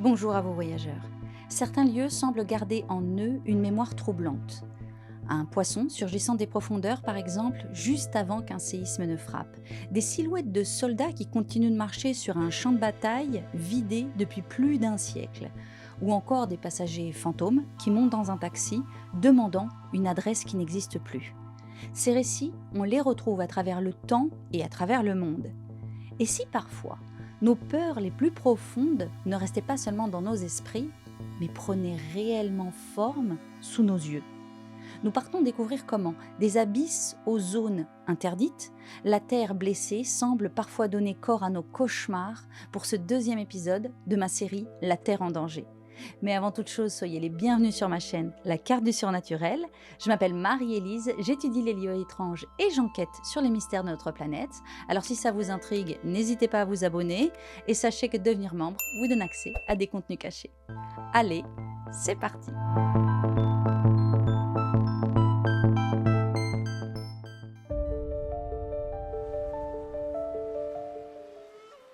Bonjour à vos voyageurs. Certains lieux semblent garder en eux une mémoire troublante. Un poisson surgissant des profondeurs, par exemple, juste avant qu'un séisme ne frappe. Des silhouettes de soldats qui continuent de marcher sur un champ de bataille vidé depuis plus d'un siècle. Ou encore des passagers fantômes qui montent dans un taxi demandant une adresse qui n'existe plus. Ces récits, on les retrouve à travers le temps et à travers le monde. Et si parfois, nos peurs les plus profondes ne restaient pas seulement dans nos esprits, mais prenaient réellement forme sous nos yeux? Nous partons découvrir comment des abysses aux zones interdites, la terre blessée semble parfois donner corps à nos cauchemars pour ce deuxième épisode de ma série La Terre en danger. Mais avant toute chose, soyez les bienvenus sur ma chaîne La Carte du Surnaturel. Je m'appelle Marie-Élise, j'étudie les lieux étranges et j'enquête sur les mystères de notre planète. Alors si ça vous intrigue, n'hésitez pas à vous abonner et sachez que devenir membre vous donne accès à des contenus cachés. Allez, c'est parti!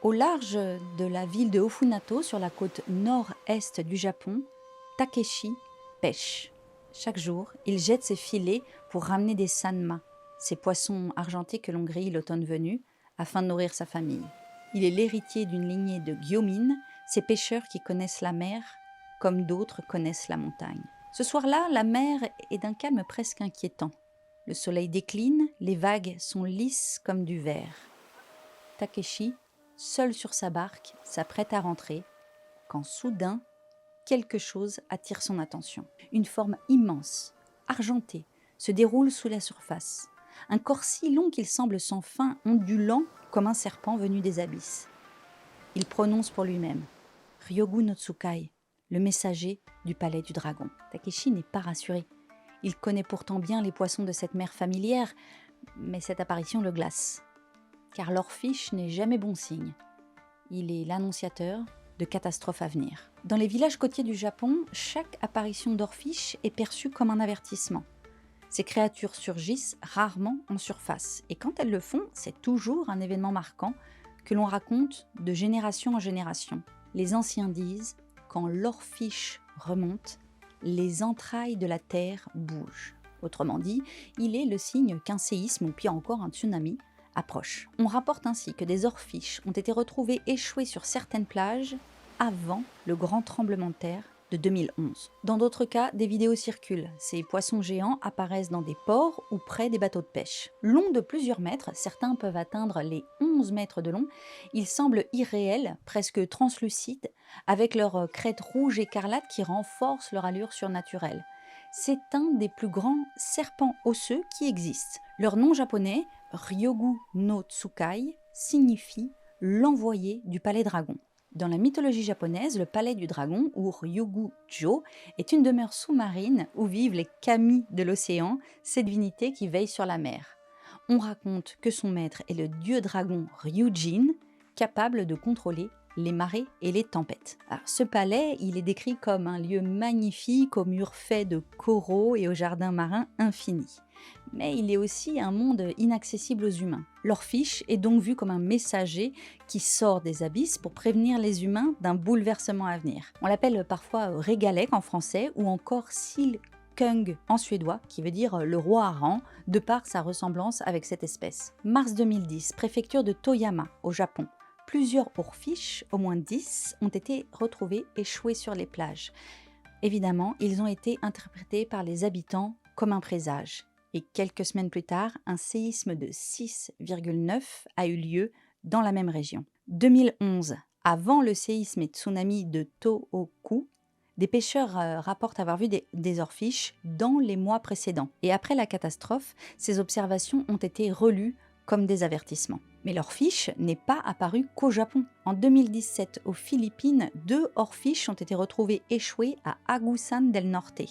Au large de la ville de Ofunato, sur la côte nord-est du Japon, Takeshi pêche. Chaque jour, il jette ses filets pour ramener des sanma, ces poissons argentés que l'on grille l'automne venu, afin de nourrir sa famille. Il est l'héritier d'une lignée de Gyomin, ces pêcheurs qui connaissent la mer comme d'autres connaissent la montagne. Ce soir-là, la mer est d'un calme presque inquiétant. Le soleil décline, les vagues sont lisses comme du verre. Takeshi, seul sur sa barque, s'apprête à rentrer, quand soudain, quelque chose attire son attention. Une forme immense, argentée, se déroule sous la surface. Un corps si long qu'il semble sans fin, ondulant comme un serpent venu des abysses. Il prononce pour lui-même « Ryogu no Tsukai », le messager du palais du dragon. Takeshi n'est pas rassuré. Il connaît pourtant bien les poissons de cette mer familière, mais cette apparition le glace. Car l'orfiche n'est jamais bon signe. Il est l'annonciateur de catastrophes à venir. Dans les villages côtiers du Japon, chaque apparition d'orfiche est perçue comme un avertissement. Ces créatures surgissent rarement en surface, et quand elles le font, c'est toujours un événement marquant que l'on raconte de génération en génération. Les anciens disent, quand l'orfiche remonte, les entrailles de la terre bougent. Autrement dit, il est le signe qu'un séisme ou pire encore un tsunami approche. On rapporte ainsi que des orfiches ont été retrouvés échoués sur certaines plages avant le grand tremblement de terre de 2011. Dans d'autres cas, des vidéos circulent. Ces poissons géants apparaissent dans des ports ou près des bateaux de pêche. Longs de plusieurs mètres, certains peuvent atteindre les 11 mètres de long, ils semblent irréels, presque translucides, avec leur crête rouge écarlate qui renforce leur allure surnaturelle. C'est un des plus grands serpents osseux qui existent. Leur nom japonais, Ryogu no Tsukai, signifie l'envoyé du palais dragon. Dans la mythologie japonaise, le palais du dragon, ou Ryugu-jo, est une demeure sous-marine où vivent les kami de l'océan, ces divinités qui veillent sur la mer. On raconte que son maître est le dieu dragon Ryujin, capable de contrôler les marées et les tempêtes. Alors, ce palais, il est décrit comme un lieu magnifique aux murs faits de coraux et aux jardins marins infinis. Mais il est aussi un monde inaccessible aux humains. L'orfiche est donc vu comme un messager qui sort des abysses pour prévenir les humains d'un bouleversement à venir. On l'appelle parfois Regalek en français ou encore Silkung en suédois, qui veut dire le roi hareng, de par sa ressemblance avec cette espèce. Mars 2010, préfecture de Toyama, au Japon. Plusieurs orfiches, au moins 10, ont été retrouvés échoués sur les plages. Évidemment, ils ont été interprétés par les habitants comme un présage. Et quelques semaines plus tard, un séisme de 6,9 a eu lieu dans la même région. 2011, avant le séisme et tsunami de Tohoku, des pêcheurs rapportent avoir vu des orfiches dans les mois précédents. Et après la catastrophe, ces observations ont été relues comme des avertissements. Mais l'orfiche n'est pas apparu qu'au Japon. En 2017, aux Philippines, 2 orfiches ont été retrouvés échoués à Agusan del Norte.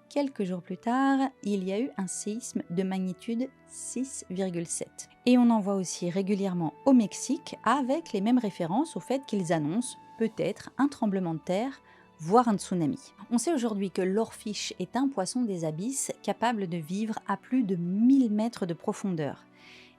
Quelques jours plus tard, il y a eu un séisme de magnitude 6,7. Et on en voit aussi régulièrement au Mexique, avec les mêmes références au fait qu'ils annoncent peut-être un tremblement de terre, voire un tsunami. On sait aujourd'hui que l'orfiche est un poisson des abysses capable de vivre à plus de 1000 mètres de profondeur.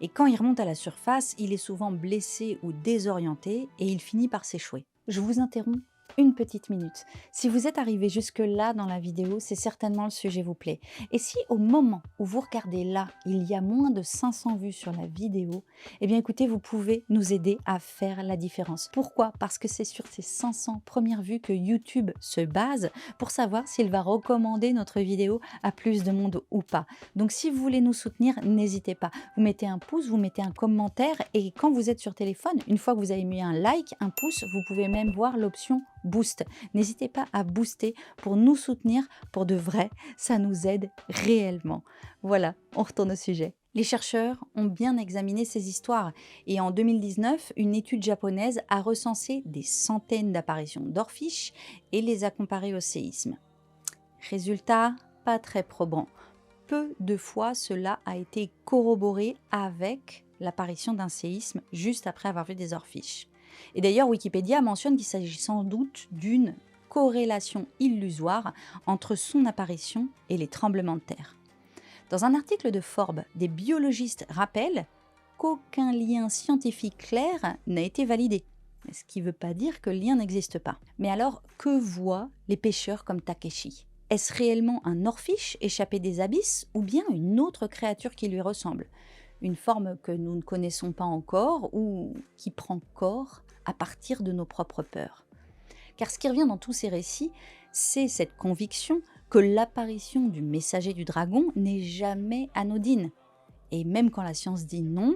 Et quand il remonte à la surface, il est souvent blessé ou désorienté et il finit par s'échouer. Je vous interromps une petite minute. Si vous êtes arrivé jusque-là dans la vidéo, c'est certainement le sujet vous plaît. Et si au moment où vous regardez là, il y a moins de 500 vues sur la vidéo, eh bien écoutez, vous pouvez nous aider à faire la différence. Pourquoi? Parce que c'est sur ces 500 premières vues que YouTube se base pour savoir s'il va recommander notre vidéo à plus de monde ou pas. Donc si vous voulez nous soutenir, n'hésitez pas. Vous mettez un pouce, vous mettez un commentaire et quand vous êtes sur téléphone, une fois que vous avez mis un like, un pouce, vous pouvez même voir l'option boost. N'hésitez pas à booster pour nous soutenir pour de vrai, ça nous aide réellement. Voilà, on retourne au sujet. Les chercheurs ont bien examiné ces histoires et en 2019, une étude japonaise a recensé des centaines d'apparitions d'orfiches et les a comparées au séisme. Résultat, pas très probant. Peu de fois cela a été corroboré avec l'apparition d'un séisme juste après avoir vu des orfiches. Et d'ailleurs, Wikipédia mentionne qu'il s'agit sans doute d'une corrélation illusoire entre son apparition et les tremblements de terre. Dans un article de Forbes, des biologistes rappellent qu'aucun lien scientifique clair n'a été validé. Ce qui ne veut pas dire que le lien n'existe pas. Mais alors, que voient les pêcheurs comme Takeshi? Est-ce réellement un orfiche échappé des abysses ou bien une autre créature qui lui ressemble? Une forme que nous ne connaissons pas encore ou qui prend corps à partir de nos propres peurs. Car ce qui revient dans tous ces récits, c'est cette conviction que l'apparition du messager du dragon n'est jamais anodine. Et même quand la science dit non,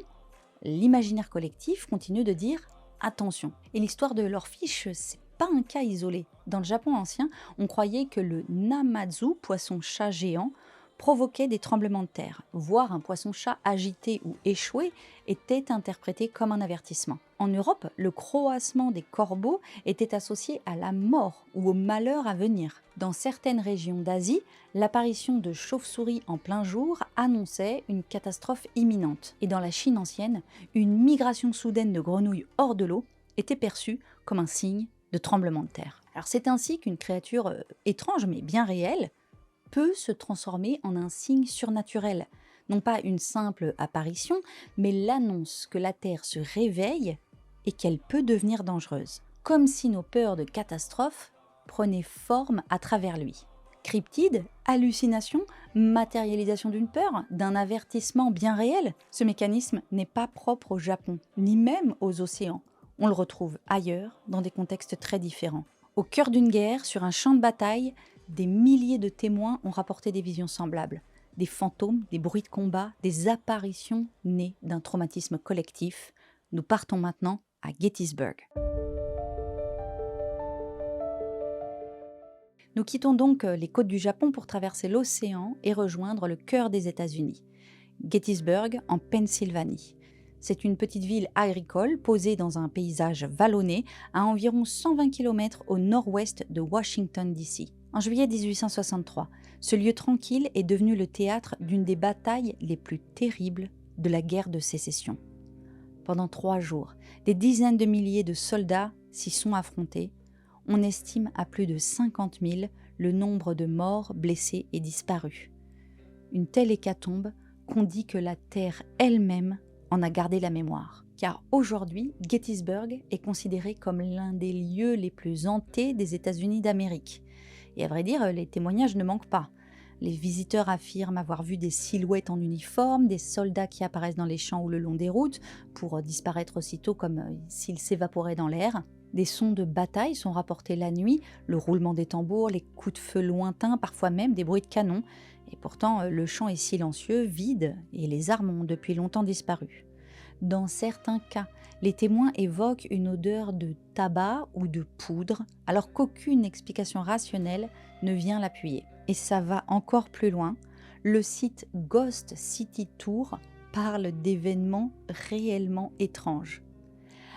l'imaginaire collectif continue de dire attention. Et l'histoire de l'orfiche, c'est pas un cas isolé. Dans le Japon ancien, on croyait que le Namazu, poisson-chat géant, provoquait des tremblements de terre. Voir un poisson-chat agité ou échoué était interprété comme un avertissement. En Europe, le croassement des corbeaux était associé à la mort ou au malheur à venir. Dans certaines régions d'Asie, l'apparition de chauves-souris en plein jour annonçait une catastrophe imminente. Et dans la Chine ancienne, une migration soudaine de grenouilles hors de l'eau était perçue comme un signe de tremblement de terre. Alors c'est ainsi qu'une créature étrange mais bien réelle peut se transformer en un signe surnaturel. Non pas une simple apparition, mais l'annonce que la Terre se réveille et qu'elle peut devenir dangereuse. Comme si nos peurs de catastrophe prenaient forme à travers lui. Cryptide, hallucination, matérialisation d'une peur, d'un avertissement bien réel. Ce mécanisme n'est pas propre au Japon, ni même aux océans. On le retrouve ailleurs, dans des contextes très différents. Au cœur d'une guerre, sur un champ de bataille, des milliers de témoins ont rapporté des visions semblables. Des fantômes, des bruits de combat, des apparitions nées d'un traumatisme collectif. Nous partons maintenant à Gettysburg. Nous quittons donc les côtes du Japon pour traverser l'océan et rejoindre le cœur des États-Unis. Gettysburg, en Pennsylvanie. C'est une petite ville agricole posée dans un paysage vallonné à environ 120 km au nord-ouest de Washington, D.C. En juillet 1863, ce lieu tranquille est devenu le théâtre d'une des batailles les plus terribles de la guerre de sécession. Pendant 3 jours, des dizaines de milliers de soldats s'y sont affrontés. On estime à plus de 50 000 le nombre de morts, blessés et disparus. Une telle hécatombe qu'on dit que la terre elle-même en a gardé la mémoire. Car aujourd'hui, Gettysburg est considéré comme l'un des lieux les plus hantés des États-Unis d'Amérique. Et à vrai dire, les témoignages ne manquent pas. Les visiteurs affirment avoir vu des silhouettes en uniforme, des soldats qui apparaissent dans les champs ou le long des routes pour disparaître aussitôt comme s'ils s'évaporaient dans l'air. Des sons de bataille sont rapportés la nuit, le roulement des tambours, les coups de feu lointains, parfois même des bruits de canon. Et pourtant, le champ est silencieux, vide, et les armes ont depuis longtemps disparu. Dans certains cas, les témoins évoquent une odeur de tabac ou de poudre, alors qu'aucune explication rationnelle ne vient l'appuyer. Et ça va encore plus loin. Le site Ghost City Tour parle d'événements réellement étranges.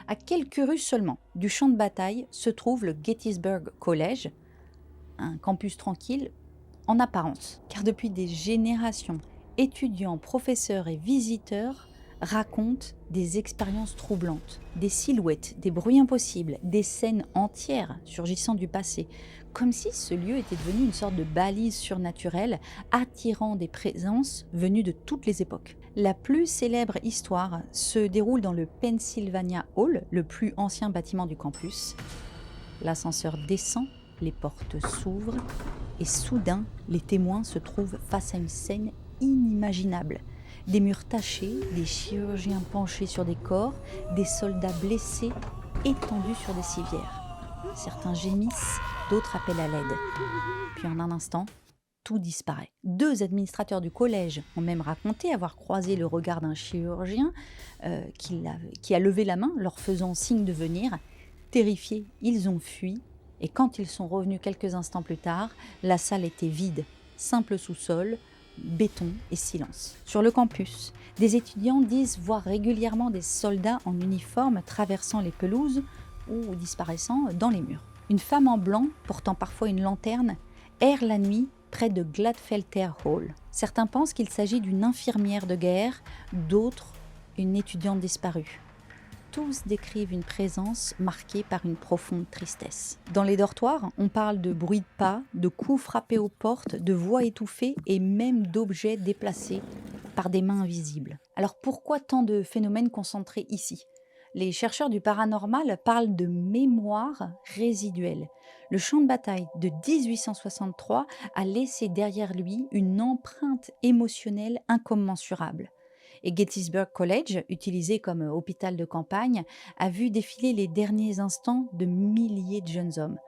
À quelques rues seulement du champ de bataille se trouve le Gettysburg College, un campus tranquille en apparence, car depuis des générations, étudiants, professeurs et visiteurs racontent des expériences troublantes, des silhouettes, des bruits impossibles, des scènes entières surgissant du passé, comme si ce lieu était devenu une sorte de balise surnaturelle attirant des présences venues de toutes les époques. La plus célèbre histoire se déroule dans le Pennsylvania Hall, le plus ancien bâtiment du campus. L'ascenseur descend, les portes s'ouvrent et soudain, les témoins se trouvent face à une scène inimaginable. Des murs tachés, des chirurgiens penchés sur des corps, des soldats blessés étendus sur des civières. Certains gémissent, d'autres appellent à l'aide. Puis en un instant, tout disparaît. 2 administrateurs du collège ont même raconté avoir croisé le regard d'un chirurgien qui a levé la main, leur faisant signe de venir. Terrifiés, ils ont fui, et quand ils sont revenus quelques instants plus tard, la salle était vide, simple sous-sol, béton et silence. Sur le campus, des étudiants disent voir régulièrement des soldats en uniforme traversant les pelouses ou disparaissant dans les murs. Une femme en blanc, portant parfois une lanterne, erre la nuit près de Gladfelter Hall. Certains pensent qu'il s'agit d'une infirmière de guerre, d'autres une étudiante disparue. Tous décrivent une présence marquée par une profonde tristesse. Dans les dortoirs, on parle de bruits de pas, de coups frappés aux portes, de voix étouffées et même d'objets déplacés par des mains invisibles. Alors pourquoi tant de phénomènes concentrés ici ? Les chercheurs du paranormal parlent de mémoire résiduelle. Le champ de bataille de 1863 a laissé derrière lui une empreinte émotionnelle incommensurable. Et Gettysburg College, utilisé comme hôpital de campagne, a vu défiler les derniers instants de milliers de jeunes hommes.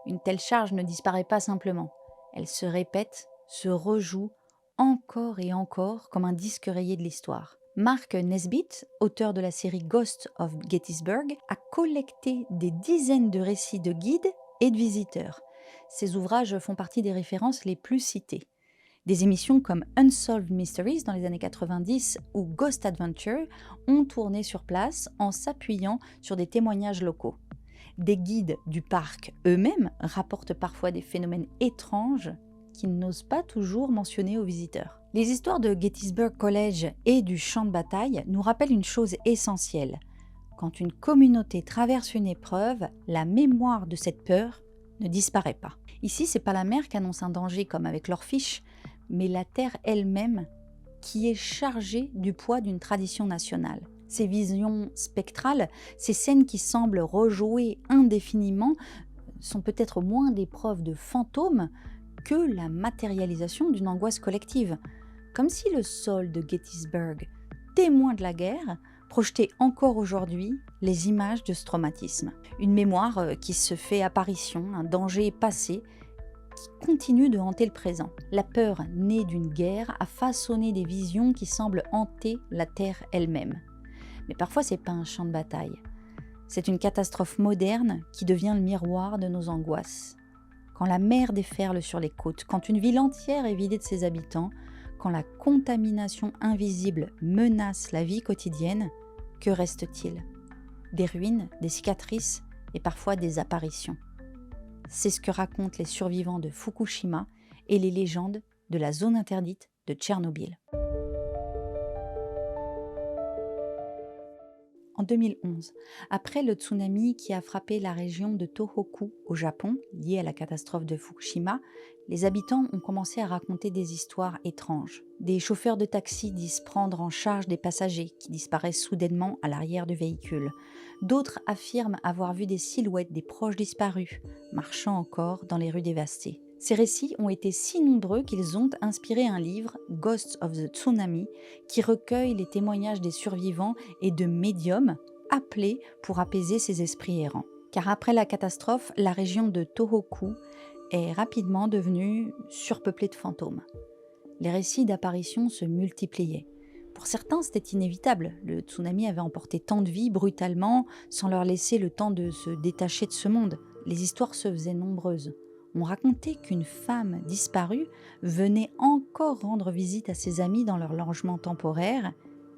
Une telle charge ne disparaît pas simplement. Elle se répète, se rejoue, encore et encore, comme un disque rayé de l'histoire. Mark Nesbitt, auteur de la série Ghost of Gettysburg, a collecté des dizaines de récits de guides et de visiteurs. Ces ouvrages font partie des références les plus citées. Des émissions comme Unsolved Mysteries dans les années 90 ou Ghost Adventure ont tourné sur place en s'appuyant sur des témoignages locaux. Des guides du parc eux-mêmes rapportent parfois des phénomènes étranges qu'ils n'osent pas toujours mentionner aux visiteurs. Les histoires de Gettysburg College et du champ de bataille nous rappellent une chose essentielle. Quand une communauté traverse une épreuve, la mémoire de cette peur ne disparaît pas. Ici, c'est pas la mer qui annonce un danger comme avec leurs fiches, mais la terre elle-même qui est chargée du poids d'une tradition nationale. Ces visions spectrales, ces scènes qui semblent rejouer indéfiniment, sont peut-être moins des preuves de fantômes que la matérialisation d'une angoisse collective. Comme si le sol de Gettysburg, témoin de la guerre, projetait encore aujourd'hui les images de ce traumatisme. Une mémoire qui se fait apparition, un danger passé, qui continue de hanter le présent. La peur née d'une guerre a façonné des visions qui semblent hanter la terre elle-même. Mais parfois, c'est pas un champ de bataille. C'est une catastrophe moderne qui devient le miroir de nos angoisses. Quand la mer déferle sur les côtes, quand une ville entière est vidée de ses habitants, quand la contamination invisible menace la vie quotidienne, que reste-t-il ? Des ruines, des cicatrices et parfois des apparitions. C'est ce que racontent les survivants de Fukushima et les légendes de la zone interdite de Tchernobyl. En 2011, après le tsunami qui a frappé la région de Tohoku au Japon, lié à la catastrophe de Fukushima, les habitants ont commencé à raconter des histoires étranges. Des chauffeurs de taxi disent prendre en charge des passagers qui disparaissent soudainement à l'arrière du véhicule. D'autres affirment avoir vu des silhouettes des proches disparus, marchant encore dans les rues dévastées. Ces récits ont été si nombreux qu'ils ont inspiré un livre, Ghosts of the Tsunami, qui recueille les témoignages des survivants et de médiums appelés pour apaiser ces esprits errants. Car après la catastrophe, la région de Tohoku est rapidement devenue surpeuplée de fantômes. Les récits d'apparitions se multipliaient. Pour certains, c'était inévitable. Le tsunami avait emporté tant de vies brutalement, sans leur laisser le temps de se détacher de ce monde. Les histoires se faisaient nombreuses. On racontait qu'une femme disparue venait encore rendre visite à ses amis dans leur logement temporaire,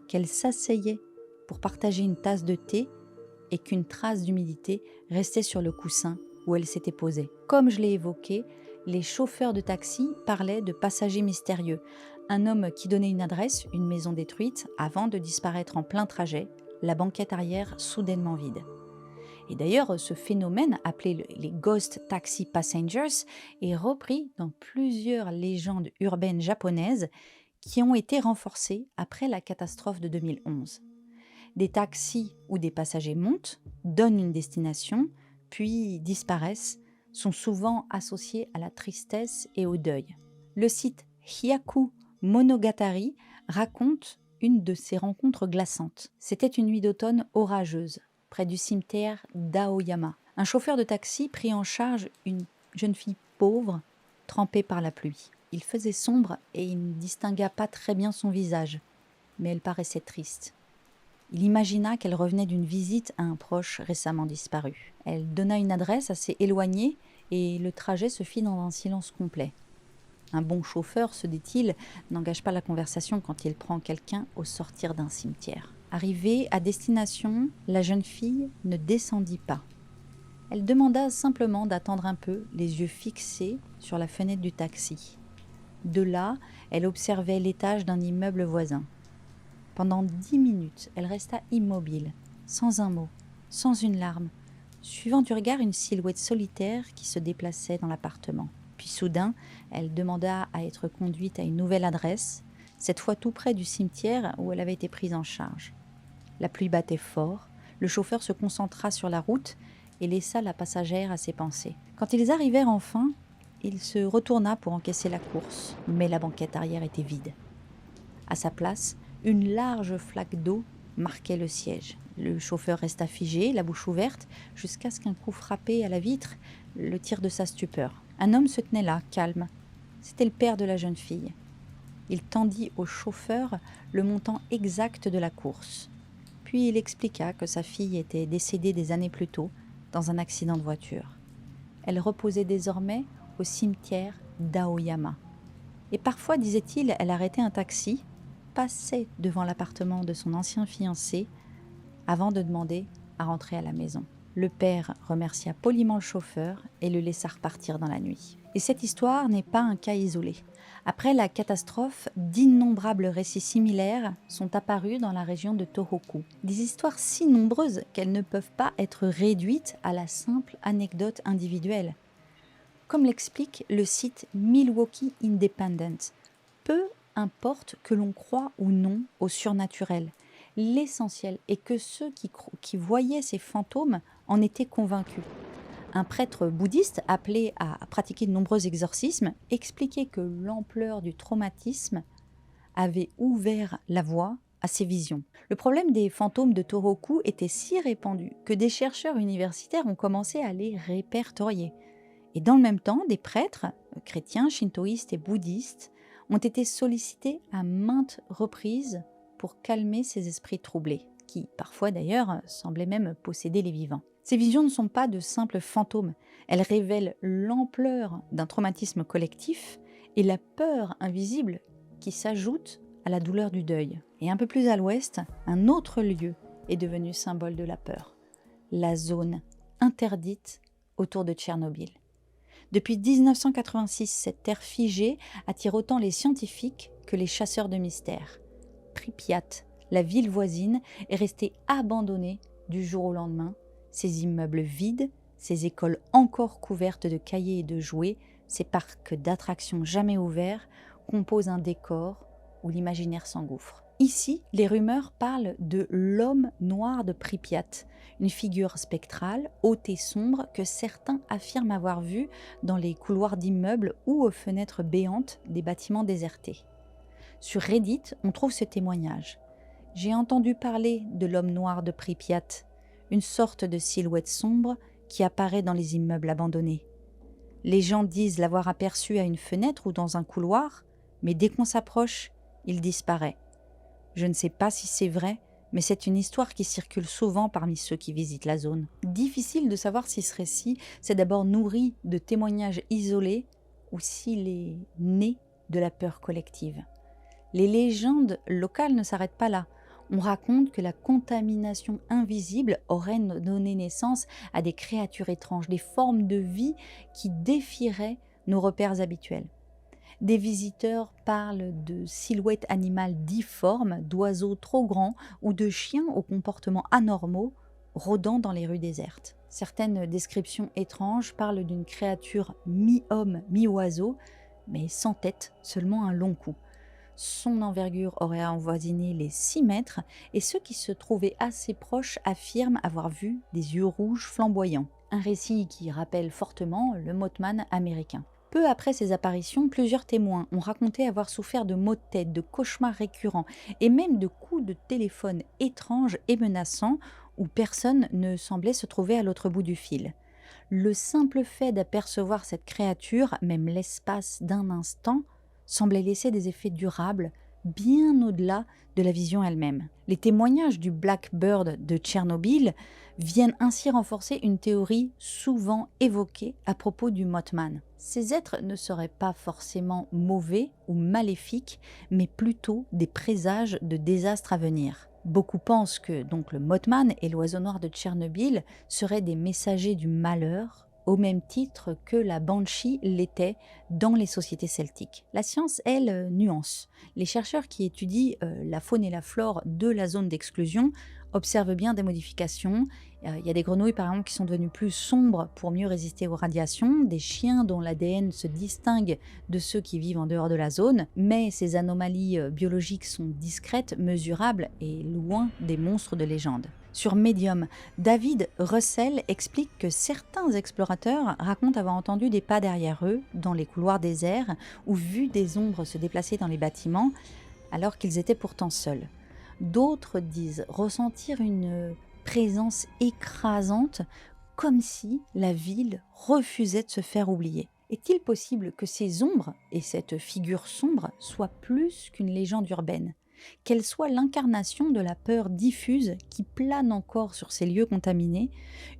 qu'elle s'asseyait pour partager une tasse de thé et qu'une trace d'humidité restait sur le coussin où elle s'était posée. Comme je l'ai évoqué, les chauffeurs de taxi parlaient de passagers mystérieux, un homme qui donnait une adresse, une maison détruite, avant de disparaître en plein trajet, la banquette arrière soudainement vide. Et d'ailleurs, ce phénomène, appelé les Ghost Taxi Passengers, est repris dans plusieurs légendes urbaines japonaises qui ont été renforcées après la catastrophe de 2011. Des taxis où des passagers montent, donnent une destination, puis disparaissent, sont souvent associés à la tristesse et au deuil. Le site Hyaku Monogatari raconte une de ces rencontres glaçantes. C'était une nuit d'automne orageuse, près du cimetière d'Aoyama. Un chauffeur de taxi prit en charge une jeune fille pauvre, trempée par la pluie. Il faisait sombre et il ne distingua pas très bien son visage, mais elle paraissait triste. Il imagina qu'elle revenait d'une visite à un proche récemment disparu. Elle donna une adresse assez éloignée et le trajet se fit dans un silence complet. Un bon chauffeur, se dit-il, n'engage pas la conversation quand il prend quelqu'un au sortir d'un cimetière. Arrivée à destination, la jeune fille ne descendit pas. Elle demanda simplement d'attendre un peu, les yeux fixés sur la fenêtre du taxi. De là, elle observait l'étage d'un immeuble voisin. Pendant 10 minutes, elle resta immobile, sans un mot, sans une larme, suivant du regard une silhouette solitaire qui se déplaçait dans l'appartement. Puis soudain, elle demanda à être conduite à une nouvelle adresse, cette fois tout près du cimetière où elle avait été prise en charge. La pluie battait fort, le chauffeur se concentra sur la route et laissa la passagère à ses pensées. Quand ils arrivèrent enfin, il se retourna pour encaisser la course, mais la banquette arrière était vide. À sa place, une large flaque d'eau marquait le siège. Le chauffeur resta figé, la bouche ouverte, jusqu'à ce qu'un coup frappé à la vitre le tire de sa stupeur. Un homme se tenait là, calme. C'était le père de la jeune fille. Il tendit au chauffeur le montant exact de la course. Puis il expliqua que sa fille était décédée des années plus tôt dans un accident de voiture. Elle reposait désormais au cimetière d'Aoyama. Et parfois, disait-il, elle arrêtait un taxi, passait devant l'appartement de son ancien fiancé avant de demander à rentrer à la maison. Le père remercia poliment le chauffeur et le laissa repartir dans la nuit. Et cette histoire n'est pas un cas isolé. Après la catastrophe, d'innombrables récits similaires sont apparus dans la région de Tohoku. Des histoires si nombreuses qu'elles ne peuvent pas être réduites à la simple anecdote individuelle. Comme l'explique le site Milwaukee Independent, peu importe que l'on croie ou non au surnaturel, l'essentiel est que ceux qui voyaient ces fantômes en étaient convaincus. Un prêtre bouddhiste appelé à pratiquer de nombreux exorcismes expliquait que l'ampleur du traumatisme avait ouvert la voie à ces visions. Le problème des fantômes de Tohoku était si répandu que des chercheurs universitaires ont commencé à les répertorier. Et dans le même temps, des prêtres, chrétiens, shintoïstes et bouddhistes, ont été sollicités à maintes reprises pour calmer ces esprits troublés, qui parfois d'ailleurs semblaient même posséder les vivants. Ces visions ne sont pas de simples fantômes, elles révèlent l'ampleur d'un traumatisme collectif et la peur invisible qui s'ajoute à la douleur du deuil. Et un peu plus à l'ouest, un autre lieu est devenu symbole de la peur, la zone interdite autour de Tchernobyl. Depuis 1986, cette terre figée attire autant les scientifiques que les chasseurs de mystères. Pripyat, la ville voisine, est restée abandonnée du jour au lendemain. Ses immeubles vides, ses écoles encore couvertes de cahiers et de jouets, ses parcs d'attractions jamais ouverts composent un décor où l'imaginaire s'engouffre. Ici, les rumeurs parlent de l'homme noir de Pripyat, une figure spectrale, haute et sombre que certains affirment avoir vue dans les couloirs d'immeubles ou aux fenêtres béantes des bâtiments désertés. Sur Reddit, on trouve ce témoignage. J'ai entendu parler de l'homme noir de Pripyat, une sorte de silhouette sombre qui apparaît dans les immeubles abandonnés. Les gens disent l'avoir aperçu à une fenêtre ou dans un couloir, mais dès qu'on s'approche, il disparaît. Je ne sais pas si c'est vrai, mais c'est une histoire qui circule souvent parmi ceux qui visitent la zone. Difficile de savoir si ce récit s'est d'abord nourri de témoignages isolés ou s'il est né de la peur collective. Les légendes locales ne s'arrêtent pas là. On raconte que la contamination invisible aurait donné naissance à des créatures étranges, des formes de vie qui défieraient nos repères habituels. Des visiteurs parlent de silhouettes animales difformes, d'oiseaux trop grands ou de chiens aux comportements anormaux rôdant dans les rues désertes. Certaines descriptions étranges parlent d'une créature mi-homme, mi-oiseau, mais sans tête, seulement un long cou. Son envergure aurait avoisiné les 6 mètres et ceux qui se trouvaient assez proches affirment avoir vu des yeux rouges flamboyants. Un récit qui rappelle fortement le Mothman américain. Peu après ces apparitions, plusieurs témoins ont raconté avoir souffert de maux de tête, de cauchemars récurrents et même de coups de téléphone étranges et menaçants où personne ne semblait se trouver à l'autre bout du fil. Le simple fait d'apercevoir cette créature, même l'espace d'un instant, semblait laisser des effets durables bien au-delà de la vision elle-même. Les témoignages du Blackbird de Tchernobyl viennent ainsi renforcer une théorie souvent évoquée à propos du Mothman. Ces êtres ne seraient pas forcément mauvais ou maléfiques, mais plutôt des présages de désastres à venir. Beaucoup pensent que donc le Mothman et l'oiseau noir de Tchernobyl seraient des messagers du malheur, au même titre que la Banshee l'était dans les sociétés celtiques. La science, elle, nuance. Les chercheurs qui étudient la faune et la flore de la zone d'exclusion observent bien des modifications. Il y a des grenouilles par exemple qui sont devenues plus sombres pour mieux résister aux radiations, des chiens dont l'ADN se distingue de ceux qui vivent en dehors de la zone, mais ces anomalies biologiques sont discrètes, mesurables et loin des monstres de légende. Sur Medium, David Russell explique que certains explorateurs racontent avoir entendu des pas derrière eux dans les couloirs déserts ou vu des ombres se déplacer dans les bâtiments alors qu'ils étaient pourtant seuls. D'autres disent ressentir une présence écrasante comme si la ville refusait de se faire oublier. Est-il possible que ces ombres et cette figure sombre soient plus qu'une légende urbaine ? Qu'elle soit l'incarnation de la peur diffuse qui plane encore sur ces lieux contaminés,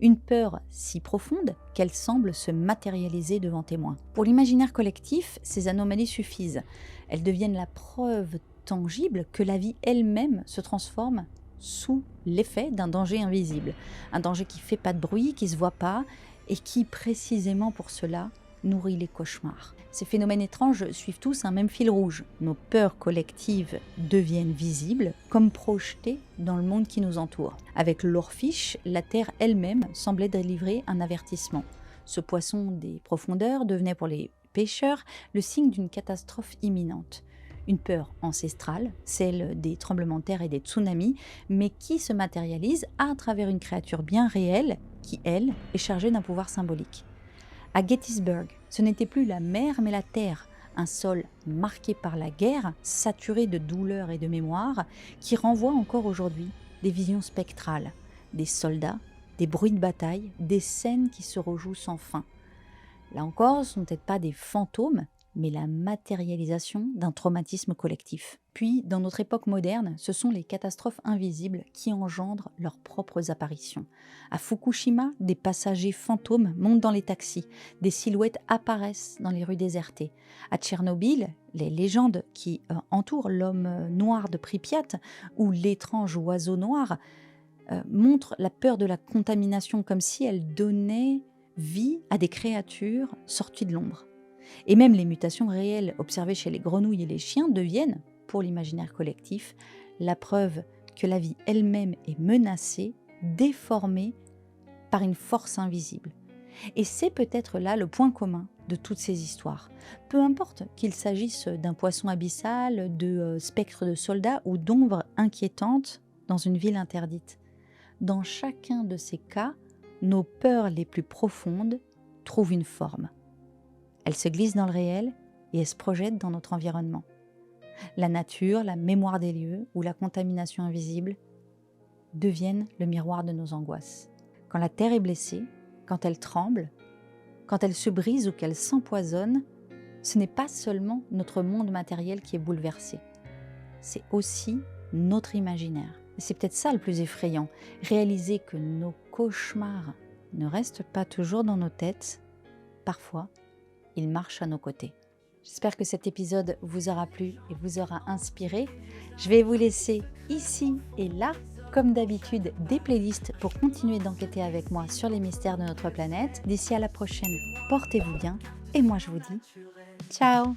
une peur si profonde qu'elle semble se matérialiser devant témoins. Pour l'imaginaire collectif, ces anomalies suffisent. Elles deviennent la preuve tangible que la vie elle-même se transforme sous l'effet d'un danger invisible. Un danger qui ne fait pas de bruit, qui ne se voit pas et qui, précisément pour cela, nourrit les cauchemars. Ces phénomènes étranges suivent tous un même fil rouge. Nos peurs collectives deviennent visibles, comme projetées dans le monde qui nous entoure. Avec l'Orefish, la Terre elle-même semblait délivrer un avertissement. Ce poisson des profondeurs devenait pour les pêcheurs le signe d'une catastrophe imminente. Une peur ancestrale, celle des tremblements de terre et des tsunamis, mais qui se matérialise à travers une créature bien réelle qui, elle, est chargée d'un pouvoir symbolique. À Gettysburg, ce n'était plus la mer mais la terre, un sol marqué par la guerre, saturé de douleur et de mémoire, qui renvoie encore aujourd'hui des visions spectrales, des soldats, des bruits de bataille, des scènes qui se rejouent sans fin. Là encore, ce ne sont peut-être pas des fantômes, mais la matérialisation d'un traumatisme collectif. Puis, dans notre époque moderne, ce sont les catastrophes invisibles qui engendrent leurs propres apparitions. À Fukushima, des passagers fantômes montent dans les taxis, des silhouettes apparaissent dans les rues désertées. À Tchernobyl, les légendes qui entourent l'homme noir de Pripyat ou l'étrange oiseau noir montrent la peur de la contamination comme si elle donnait vie à des créatures sorties de l'ombre. Et même les mutations réelles observées chez les grenouilles et les chiens deviennent, pour l'imaginaire collectif, la preuve que la vie elle-même est menacée, déformée par une force invisible. Et c'est peut-être là le point commun de toutes ces histoires. Peu importe qu'il s'agisse d'un poisson abyssal, de spectres de soldats ou d'ombres inquiétantes dans une ville interdite. Dans chacun de ces cas, nos peurs les plus profondes trouvent une forme. Elles se glissent dans le réel et elles se projettent dans notre environnement. La nature, la mémoire des lieux ou la contamination invisible deviennent le miroir de nos angoisses. Quand la terre est blessée, quand elle tremble, quand elle se brise ou qu'elle s'empoisonne, ce n'est pas seulement notre monde matériel qui est bouleversé, c'est aussi notre imaginaire. Et c'est peut-être ça le plus effrayant, réaliser que nos cauchemars ne restent pas toujours dans nos têtes, parfois ils marchent à nos côtés. J'espère que cet épisode vous aura plu et vous aura inspiré. Je vais vous laisser ici et là, comme d'habitude, des playlists pour continuer d'enquêter avec moi sur les mystères de notre planète. D'ici à la prochaine, portez-vous bien et moi je vous dis ciao.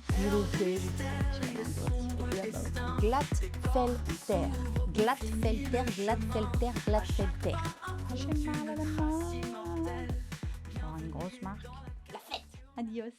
Gladfelter, Gladfelter, Gladfelter, Gladfelter. Une grosse marque. Adios.